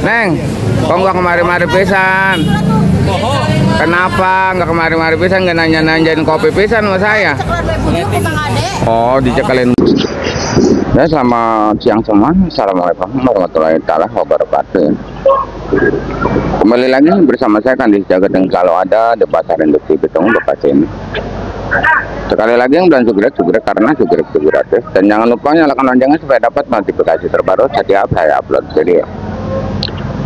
Neng, kok nggak kemari-mari pisan? Kenapa nggak kemari-mari pisan? Nggak nanya-nanyain kopi pisan sama saya? Oh, dicekelin. Ya, selamat siang semua. Assalamualaikum warahmatullahi wabarakatuh. Kembali lagi bersama saya Kandis Jagat yang selalu ada di Pasar Induk Cibitung, Bekasi ini. Sekali lagi dan sugrek karena sugrek gratis. Dan jangan lupa nyalakan loncengnya supaya dapat notifikasi terbaru setiap saya upload video.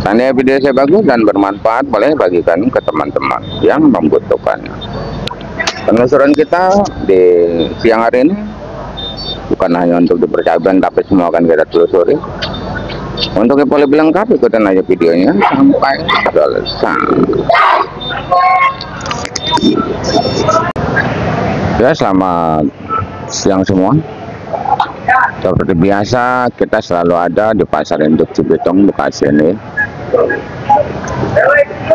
Seandainya video saya bagus dan bermanfaat, boleh bagikan ke teman-teman yang membutuhkannya. Penelusuran kita di siang hari ini bukan hanya untuk dipercayaan, tapi semua akan kita telusuri. Untuk yang lebih lengkap, ikutin aja videonya sampai selesai. Ya, selamat siang semua. Seperti biasa, kita selalu ada di Pasar Induk Cibitung, Bekasi ini,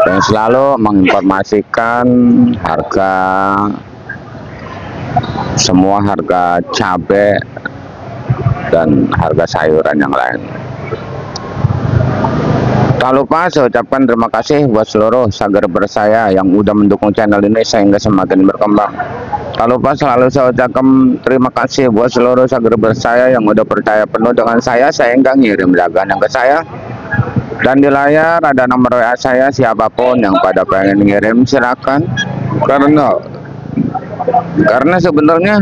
dan selalu menginformasikan harga, semua harga cabai dan harga sayuran yang lain. Tak lupa saya ucapkan terima kasih buat seluruh subscriber saya yang udah mendukung channel ini sehingga semakin berkembang. Tak lupa selalu saya ucapkan terima kasih buat seluruh subscriber saya yang udah percaya penuh dengan saya sehingga ngirim dagangan ke saya. Dan di layar ada nomor WA saya, siapapun yang pada pengen ngirim silakan. Karena sebenarnya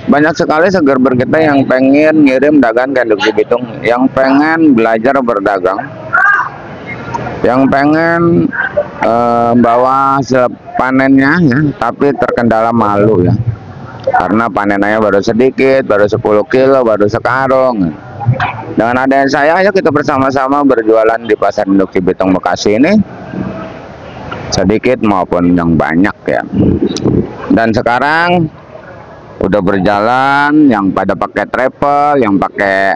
banyak sekali subscriber kita yang pengen ngirim dagangan ke Induk Cibitung, yang pengen belajar berdagang, yang pengen bawa hasil panennya ya, tapi terkendala malu ya, karena panenannya baru sedikit, baru 10 kilo, baru sekarung. Dengan adanya saya, ayo kita bersama-sama berjualan di Pasar Induk Cibitung, Bekasi ini, sedikit maupun yang banyak ya. Dan sekarang udah berjalan yang pada pakai travel, yang pakai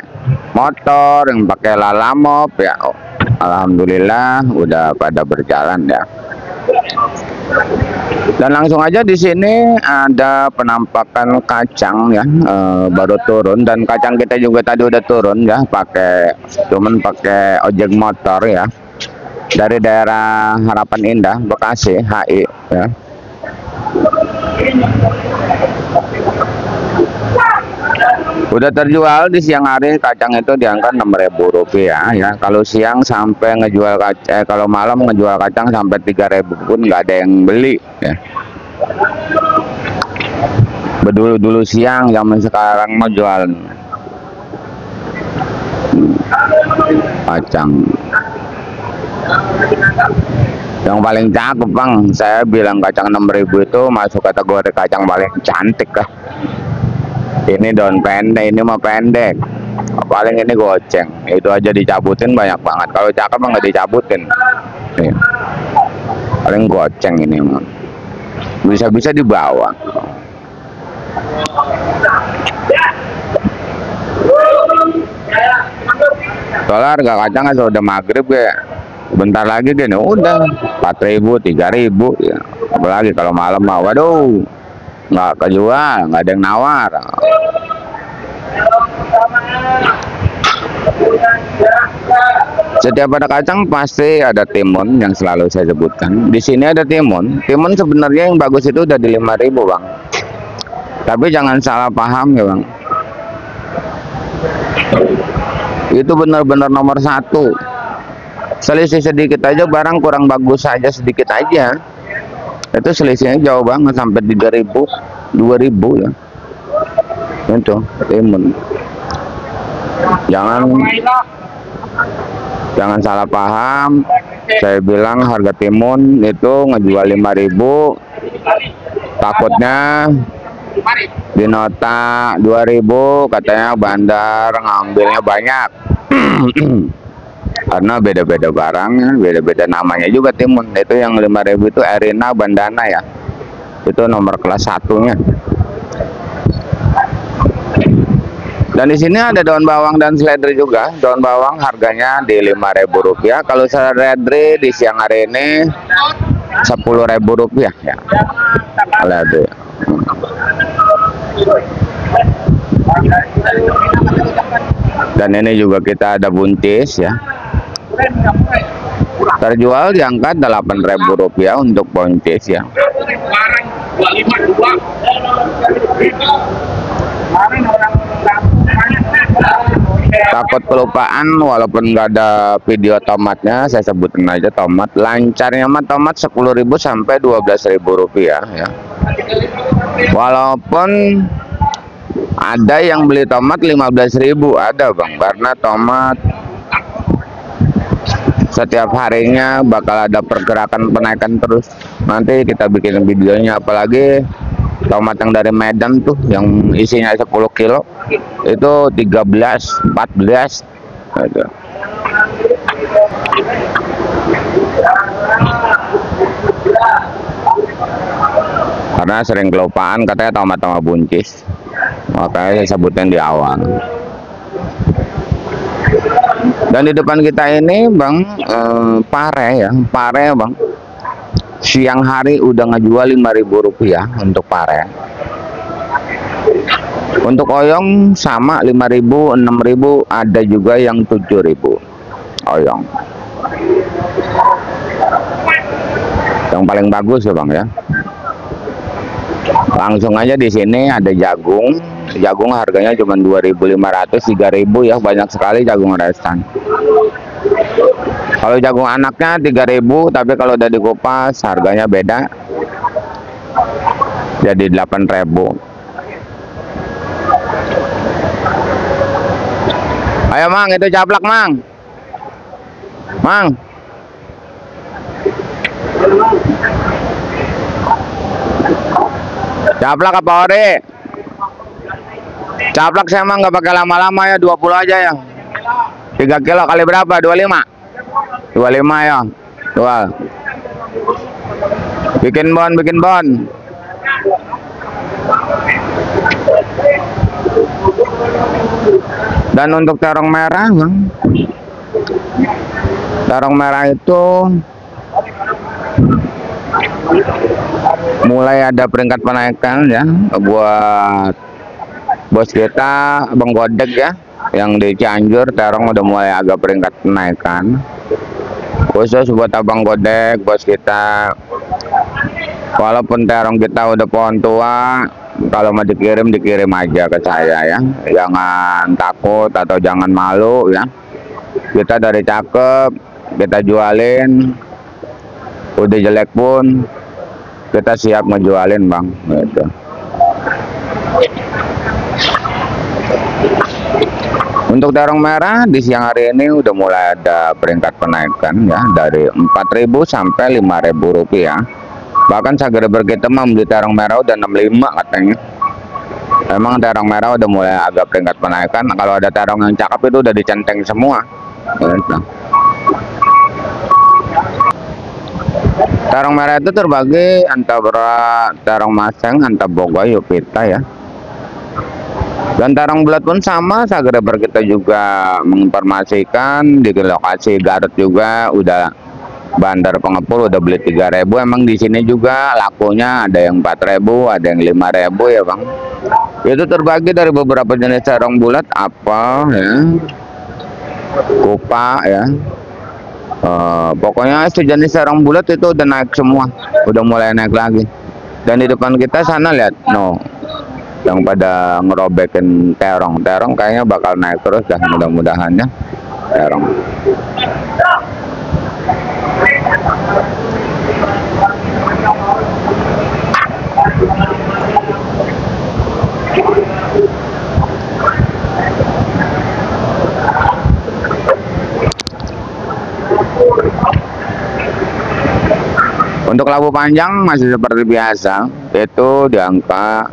motor, yang pakai lalamop ya. Alhamdulillah udah pada berjalan ya. Dan langsung aja di sini ada penampakan kacang ya, baru turun, dan kacang kita juga tadi udah turun ya, cuman pakai ojek motor ya, dari daerah Harapan Indah, Bekasi, HI ya. Udah terjual di siang hari, kacang itu di angka Rp6.000 ya. Kalau siang sampai ngejual kacang, kalau malam ngejual kacang sampai 3.000 pun nggak ada yang beli ya. Dulu siang, zaman sekarang mau jual kacang. Yang paling cakep bang, saya bilang kacang 6.000 itu masuk kategori kacang paling cantik lah. Ini daun pendek, ini mah pendek, paling ini goceng, itu aja dicabutin banyak banget. Kalau cakep mah nggak dicabutin nih. Paling goceng ini mah, bisa-bisa dibawa. Soalnya harga kacang kan sudah maghrib ya, bentar lagi gini udah 4.000, 3.000 ya. Apalagi kalau malam mah waduh, nggak kejual, nggak ada yang nawar. Setiap ada kacang pasti ada timun yang selalu saya sebutkan. Di sini ada timun. Timun sebenarnya yang bagus itu udah di 5.000 bang. Tapi jangan salah paham ya bang. Itu benar-benar nomor 1. Selisih sedikit aja barang kurang bagus aja, sedikit aja. Itu selisihnya jauh banget sampai 3.000, 2.000 ya. Itu timun. Jangan salah paham. Saya bilang harga timun itu ngejual 5.000, takutnya di nota 2.000 katanya bandar ngambilnya banyak. Karena beda-beda barangnya, beda-beda namanya juga timun. Itu yang 5.000 itu Erina Bandana ya, itu nomor kelas 1-nya. Dan di sini ada daun bawang dan seledri juga. Daun bawang harganya di Rp5.000. Kalau seledri di siang hari ini Rp10.000 ya. Seledri. Dan ini juga kita ada buncis ya. Terjual di angka Rp8.000 untuk buncis ya. Takut kelupaan, walaupun nggak ada video tomatnya, saya sebutin aja tomat. Lancarnya mah tomat 10.000 sampai Rp12.000 ya. Walaupun ada yang beli tomat 15.000 ada bang, karena tomat setiap harinya bakal ada pergerakan penaikan terus. Nanti kita bikin videonya, apalagi tomat yang dari Medan tuh yang isinya 10 kilo itu 13, 14 gitu. Karena sering kelupaan katanya tomat-tomat buncis, makanya saya sebutin di awal. Dan di depan kita ini bang, pare ya, pare bang, siang hari udah ngejual Rp5.000 untuk pare. Untuk oyong sama 5.000, 6.000, ada juga yang 7.000 oyong. Yang paling bagus ya bang ya. Langsung aja di sini ada jagung. Jagung harganya cuma 2.500, 3.000 ya, banyak sekali jagung restan. Kalau jagung anaknya 3.000, tapi kalau udah dikupas harganya beda, jadi 8.000. Ayo mang, itu caplak mang. Mang. Caplak apa ore? Caplak saya mah nggak pakai lama-lama ya, 20 aja ya. 3 kilo kali berapa? 25? 25 ya. Jual. Bikin bon, bikin bon. Dan untuk terong merah bang, terong merah itu mulai ada peringkat penaikan ya, buat bos kita Bang Godek ya, yang di Cianjur. Terong udah mulai agak peringkat penaikan, khusus buat Abang Godek bos kita. Walaupun terong kita udah pohon tua, kalau mau dikirim aja ke saya ya, jangan takut atau jangan malu ya. Kita dari cakep kita jualin, udah jelek pun kita siap ngejualin bang gitu. Untuk terong merah di siang hari ini udah mulai ada peringkat penaikan ya, dari 4.000 sampai Rp5.000. Bahkan Sagreber kita mah beli terong merah udah 65 katanya. Emang terong merah udah mulai agak peringkat penaikan. Kalau ada terong yang cakep itu udah dicenteng semua gitu. Terong merah itu terbagi antara terong maseng, antara boga, yupita ya. Dan terong bulat pun sama, Sagreber kita juga menginformasikan di lokasi Garut juga udah bandar pengepul udah beli 3.000. Emang di sini juga lakunya ada yang 4.000, ada yang 5.000 ya bang. Itu terbagi dari beberapa jenis terong bulat, apel ya, kupa ya. Pokoknya sejenis terong bulat itu udah naik semua, udah mulai naik lagi. Dan di depan kita sana lihat, no, yang pada ngerobekin terong kayaknya bakal naik terus dah, mudah-mudahan ya terong. Untuk labu panjang masih seperti biasa, itu di angka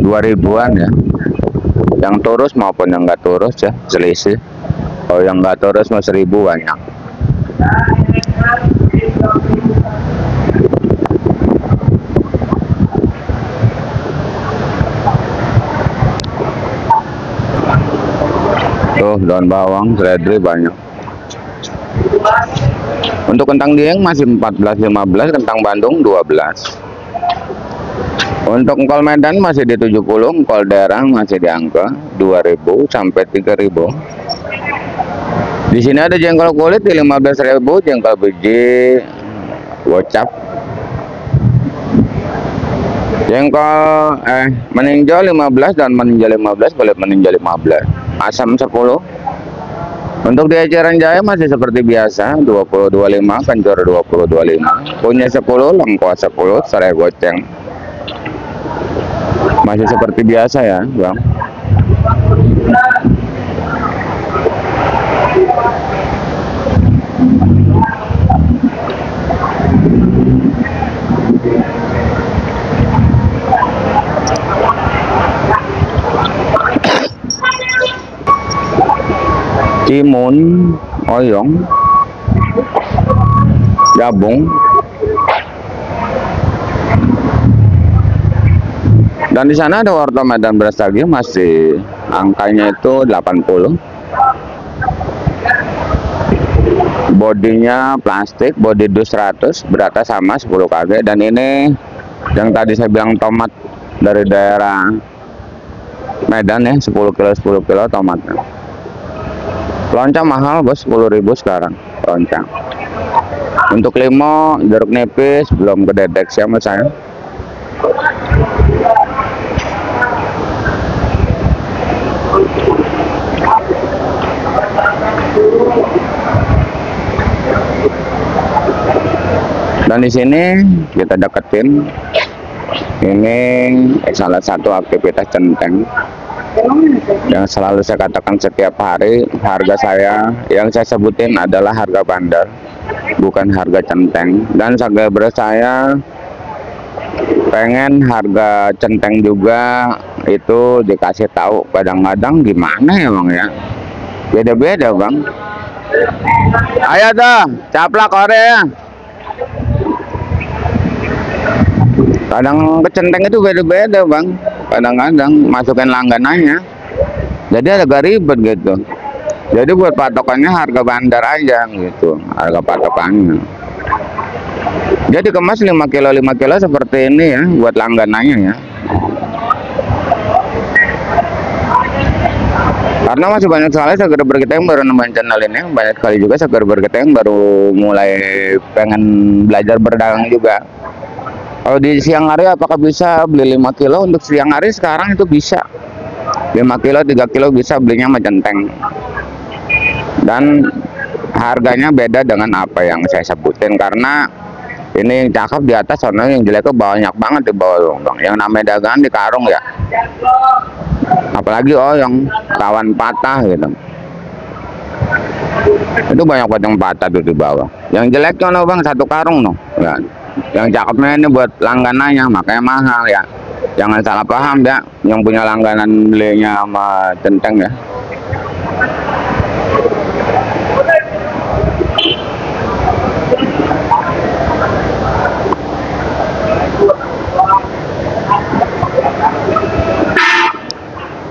2.000-an ya. Yang turus maupun yang nggak turus ya, selisih. Kalau yang nggak turus mah 1.000 banyak. Tuh daun bawang, seledri banyak. Untuk kentang dieng masih 14.15, kentang Bandung 12. Untuk engkol Medan masih di 70, engkol daerah masih di angka 2000 sampai 3000. Di sini ada jengkol kulit di 15.000, jengkol biji gocap. Jengkol meninjau 15 dan meninjau 15, kulit meninjau 15. Asam 10. Untuk di eceran jaya masih seperti biasa 20-25, kencur 20-25, punya 10, lengkuas 10, serai goceng. Masih seperti biasa ya, Bang. Timun, oyong, gabung, dan di sana ada wortel Medan beras lagi, masih angkanya itu 80. Bodinya plastik, body dus 100, beratnya sama 10 kg. Dan ini yang tadi saya bilang tomat dari daerah Medan ya, 10 kilo 10 kilo tomatnya. Loncang mahal bos, 10.000 sekarang loncang. Untuk limo, jeruk nipis belum kedeteksi sama saya. Dan di sini kita deketin, ini salah satu aktivitas centeng yang selalu saya katakan setiap hari. Harga saya yang saya sebutin adalah harga bandar, bukan harga centeng. Dan subscriber saya pengen harga centeng juga itu dikasih tahu. Kadang-kadang gimana ya Bang ya, beda-beda Bang. Ayo tuh caplak Korea. Kadang kecenteng itu beda-beda Bang, kadang-kadang masukin langganannya, jadi agak ribet gitu. Jadi buat patokannya harga bandar aja gitu, harga patokannya. Jadi kemas 5 kilo 5 kilo seperti ini ya, buat langganannya ya. Karena masih banyak sekali subscriber kita yang baru nemuin channel ini, banyak sekali juga subscriber kita yang baru mulai pengen belajar berdagang juga. Kalau di siang hari apakah bisa beli 5 kilo? Untuk siang hari sekarang itu bisa 5 kilo 3 kilo bisa belinya sama centeng. Dan harganya beda dengan apa yang saya sebutin, karena ini yang cakep di atas, soalnya yang jelek itu banyak banget di bawah Bang. Yang namanya dagangan di karung ya, apalagi yang kawan patah gitu, itu banyak banget yang patah tuh di bawah. Yang jelek tuh Bang, satu karung ya. Yang cakepnya ini buat langganannya, makanya mahal ya. Jangan salah paham ya, yang punya langganan belinya sama centeng ya.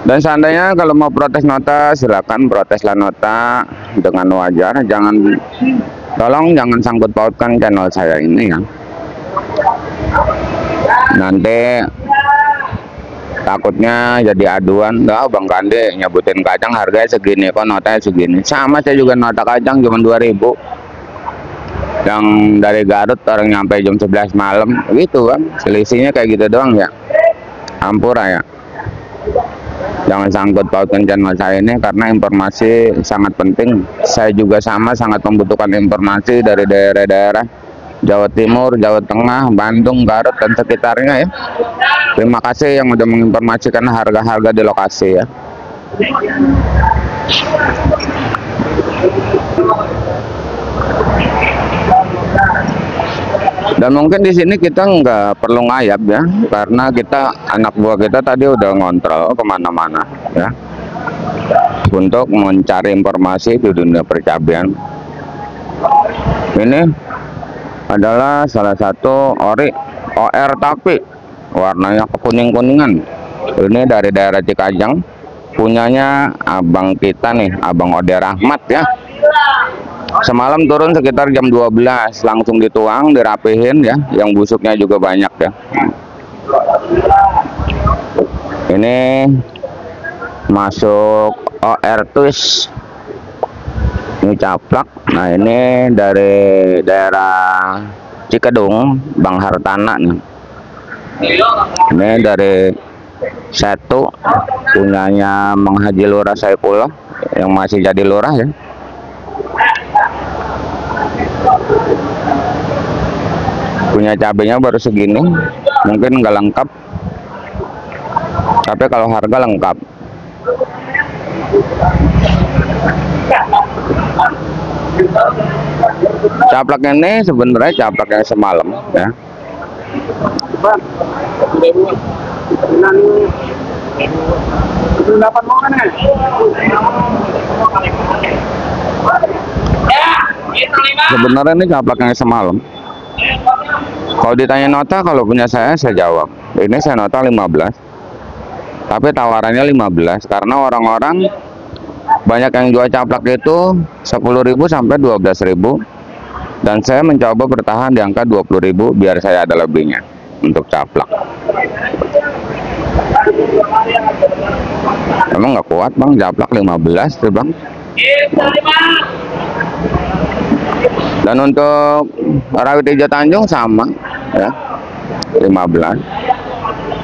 Dan seandainya kalau mau protes nota, silakan proteslah nota dengan wajar. Tolong jangan sangkut pautkan channel saya ini ya. Nanti takutnya jadi aduan, Bang Kande nyebutin kacang harganya segini, kok notanya segini. Sama saya juga nota kacang cuma 2.000. Yang dari Garut orang nyampe jam 11 malam gitu Bang, selisihnya kayak gitu doang ya. Ampura ya. Jangan sangkut pautkan channel saya ini, karena informasi sangat penting. Saya juga sama sangat membutuhkan informasi dari daerah-daerah Jawa Timur, Jawa Tengah, Bandung, Garut dan sekitarnya ya. Terima kasih yang udah menginformasikan harga-harga di lokasi ya. Dan mungkin di sini kita nggak perlu ngayap ya, karena kita anak buah kita tadi udah ngontrol kemana-mana ya, untuk mencari informasi di dunia percabean. Ini adalah salah satu ori OR tapi warnanya kekuning-kuningan. Ini dari daerah Cikajang, punyanya abang kita nih, Abang Ode Rahmat ya. Semalam turun sekitar jam 12, langsung dituang, dirapihin ya, yang busuknya juga banyak ya. Ini masuk OR Twist. Ini caplak. Nah, ini dari daerah Cikedung, Bang Hartana nih. Ini dari Setu, punyanya Mang Haji Lurah Saifullah yang masih jadi lurah ya. Punya cabenya baru segini, mungkin nggak lengkap, tapi kalau harga lengkap. Caplak ini sebenarnya caplak yang semalam ya. Sebenarnya ini caplak yang semalam. Kalau ditanya nota, kalau punya saya jawab. Ini saya nota 15. Tapi tawarannya 15 karena orang-orang banyak yang jual caplak itu 10.000 sampai 12.000. Dan saya mencoba bertahan di angka 20.000 biar saya ada lebihnya untuk caplak. Emang nggak kuat bang, caplak 15 tuh bang. Dan untuk rawit hijau Tanjung sama ya, 15.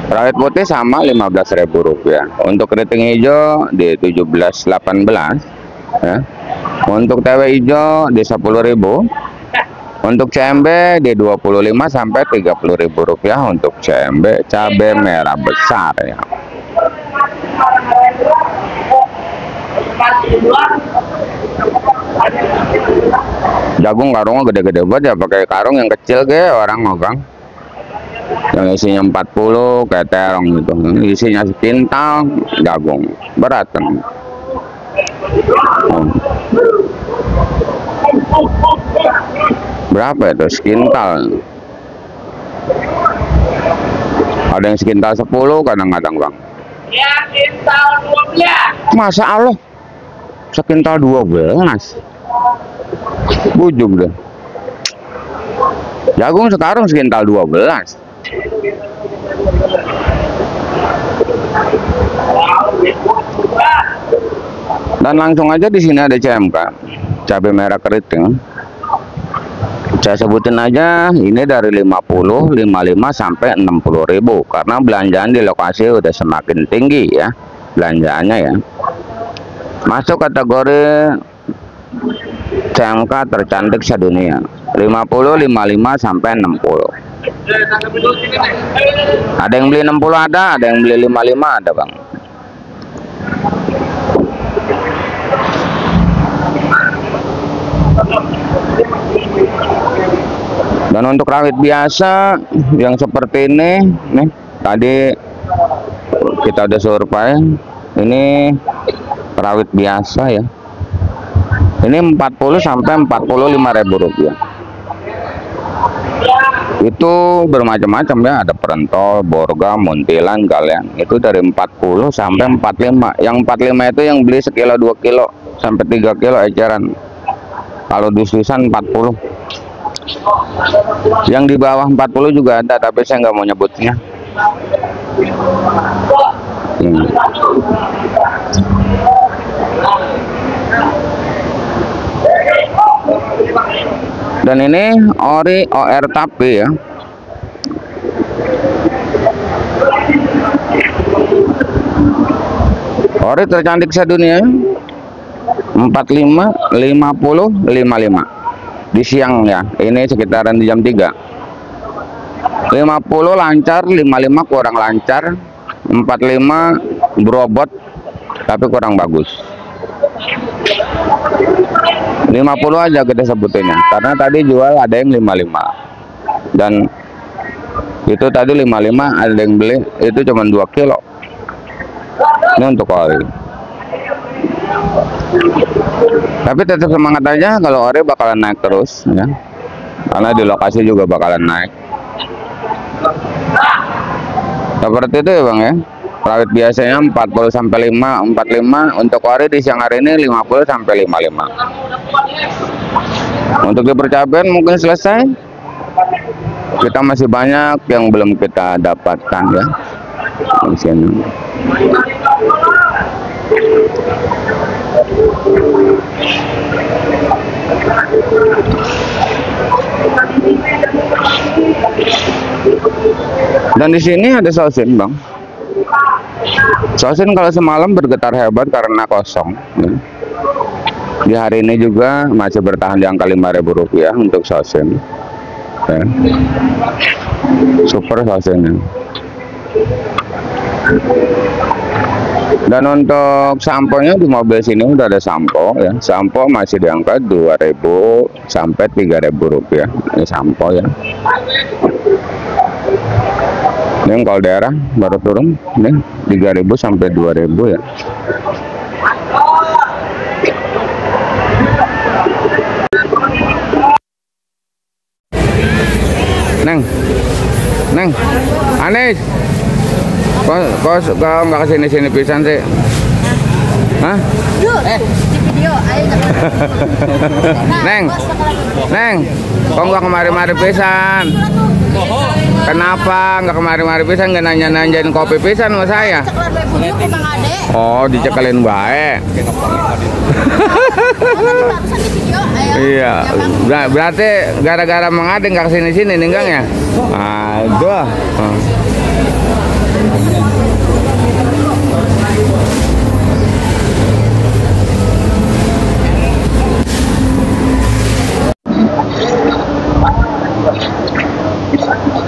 Rawit putih sama 15.000 rupiah. Untuk keriting hijau di 17.18 ya. Untuk TW hijau di 10.000. Untuk CMB di 25 sampai 30.000 rupiah untuk CMB cabai merah besar ya. Jagung karungnya gede-gede banget ya, pakai karung yang kecil kayak orang bang, yang isinya 40 kayak terong gitu, isinya sekintal jagung berat kan. Berapa itu sekintal? Ada yang sekintal 10 kadang-kadang bang. Ya sekintal 12. Masa Allah sekintal 12. Bujuk deh. Jagung sekarang sekintal 12. Dan langsung aja di sini ada CMK, cabai merah keriting. Saya sebutin aja, ini dari 50, 55 sampai 60.000 karena belanjaan di lokasi udah semakin tinggi ya belanjaannya ya. Masuk kategori CMK tercantik sedunia, 50, 55 sampai 60. Ada yang beli 60 ada yang beli 55 ada bang. Dan untuk rawit biasa yang seperti ini nih, tadi kita udah survei, ini rawit biasa ya. Ini 40 sampai 45.000 rupiah. Itu bermacam-macam ya, ada perentol, borga, muntilan, galian. Itu dari 40 sampai 45. Yang 45 itu yang beli sekilo 2 kilo sampai 3 kilo eceran. Kalau dus-dusan 40. Yang di bawah 40 juga ada, tapi saya nggak mau nyebutnya. Dan ini ori OR tapi ya. Ori tercantik sedunia, 45, 50, 55 di siang ya. Ini sekitaran di jam 3. 50 lancar, 55 kurang lancar, 45 berobot tapi kurang bagus. 50 aja kita sebutinnya karena tadi jual ada yang 55 dan itu tadi 55 ada yang beli itu cuma 2 kilo. Ini untuk ori, tapi tetap semangat aja, kalau ori bakalan naik terus ya, karena di lokasi juga bakalan naik seperti itu ya bang ya. Rawit biasanya 40 sampai 5, 45. Untuk ori di siang hari ini 50 sampai 55. Untuk di percabean mungkin selesai. kita masih banyak yang belum kita dapatkan ya di sini. Dan di sini ada sosin, Bang. Sosin kalau semalam bergetar hebat karena kosong ya. Di hari ini juga masih bertahan di angka Rp5.000 untuk sosin ya. Super sosinnya. Dan untuk sampo-nya di mobil sini udah ada sampo ya. Sampo masih di angka Rp2.000 sampai Rp3.000 ini sampo ya. Ini kalau daerah baru turun nih 3.000 sampai 2.000 ya. Neng, Anis, kok nggak kesini pisan sih? Hah? Di video, ayo. Neng, kok nggak kemari-mari pisan? Kenapa nggak kemari-mari pisan, nggak nanya-nanyain kopi pisan sama saya? Oh, dicekelin baik. Iya, berarti gara-gara Mang Ade nggak kesini-sini nih, Gang ya? Aduh.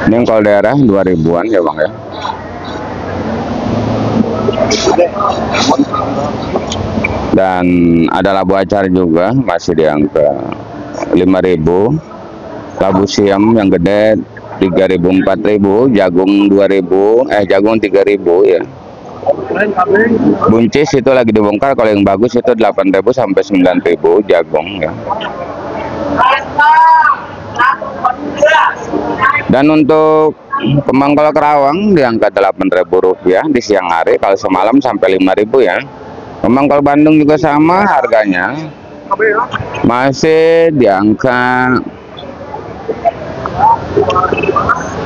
Ini kalau daerah 2.000-an ya Bang ya. Dan ada labu acar juga masih di angka 5.000. Labu siam yang gede 3.000 4.000, jagung 2.000, jagung 3.000 ya. Buncis itu lagi dibongkar, kalau yang bagus itu 8.000 sampai 9.000 jagung ya. Dan untuk kembang kol Kerawang di angka Rp8.000 di siang hari, kalau semalam sampai 5.000 ya. Kembang kol Bandung juga sama harganya, masih di angka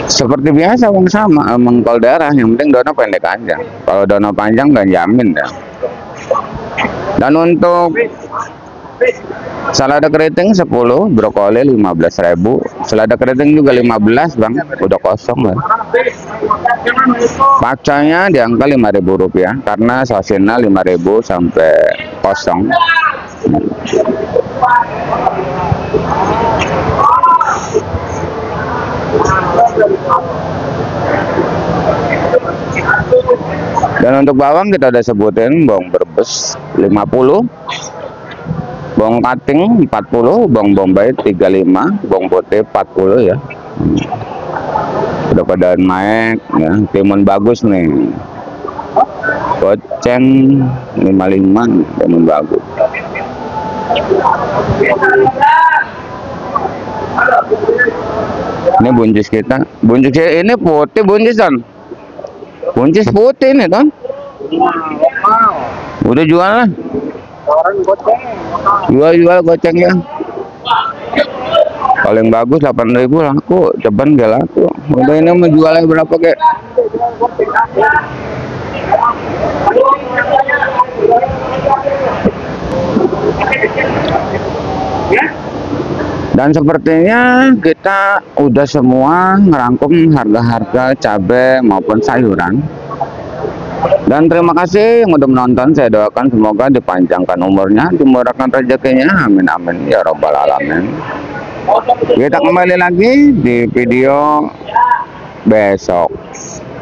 seperti biasa Bang, sama mengkol daerah, yang penting daunnya pendek aja. Kalau daunnya panjang nggak jamin ya. Dan untuk selada keriting 10, brokoli 15.000, selada keriting juga 15 Bang, udah kosong lah. Pacanya di angka Rp5.000 karena sosinnya 5.000 sampai kosong. Dan untuk bawang kita udah sebutin, bawang Brebes 50, bawang kating 40, bawang bombay 35, bawang putih 40 ya. Udah pada naik ya. Timun bagus nih, goceng 55, timun bagus. Ini buncis kita, buncis ini putih, buncis kan, buncis putih nih kan. Udah jual lah, jual goceng ya. Paling bagus 8.000 laku, ceban gak laku. Udah ini mau jualnya berapa kek? Dan sepertinya kita udah semua ngerangkum harga-harga cabai maupun sayuran. Dan terima kasih yang udah menonton. Saya doakan semoga dipanjangkan umurnya, dimurahkan rezekinya, amin amin ya robbal alamin. Kita kembali lagi di video besok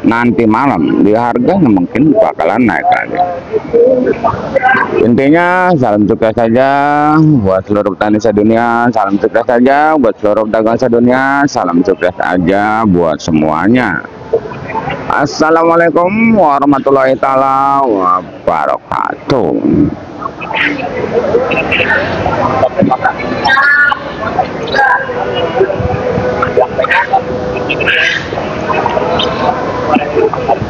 nanti malam, di harga yang mungkin bakalan naik lagi. Intinya salam sukses saja buat seluruh petani sedunia, salam sukses saja buat seluruh pedagang sedunia, salam sukses aja buat semuanya. Assalamualaikum warahmatullahi taala wabarakatuh. Thank you.